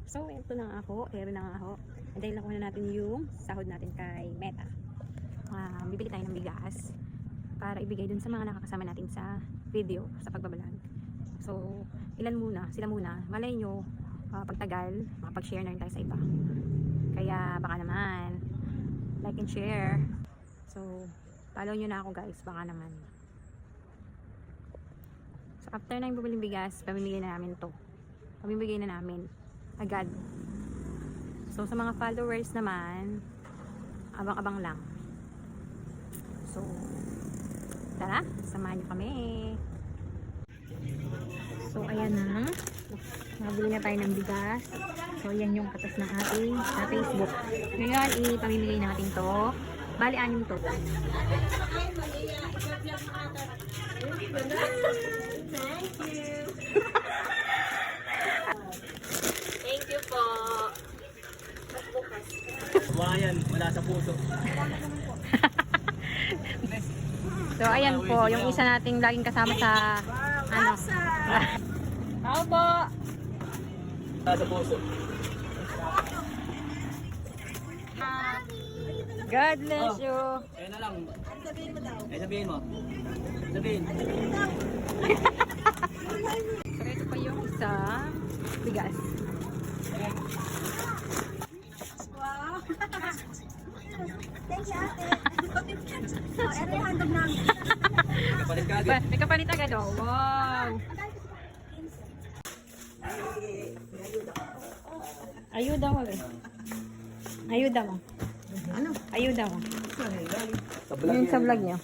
So, ito na nga ako. Ere na nga ako. Dahil nakuha na natin yung sahod natin kay Meta. Bibili tayo ng bigas para ibigay dun sa mga nakakasama natin sa video, sa pagbabalag. So, sila muna. Malay nyo, pagtagal, makapag-share na rin tayo sa iba. Kaya, baka naman, like and share. So, follow nyo na ako guys, baka naman. So, after na yung bubiling bigas, pamimigay na namin to. Pamimigay na namin. Agad. So, sa mga followers naman, abang-abang lang. So, tara, samahan nyo kami. So, ayan na. Nabili na tayo ng bigas. So, yan yung katas ng ating sa Facebook. Ngayon, ipamimigay natin to. Bali, 6 to. Thank you po. Buhayan, wala sa puso. So, ayan po, yung isa nating laging kasama sa ano. Tao po. Wala sa puso. God bless you. Kaya na lang. Sabihin mo. Sabihin. So, ito pa yung isa. Bigas. Wow. Thank you, ate. Oh, ere handog namin. Kapalit ka agad. May kapalit agad oh. Wow. Ayuda mo eh. Ayuda mo. Ano? Ayuda mo. Sa vlog Yun sa vlog niyo.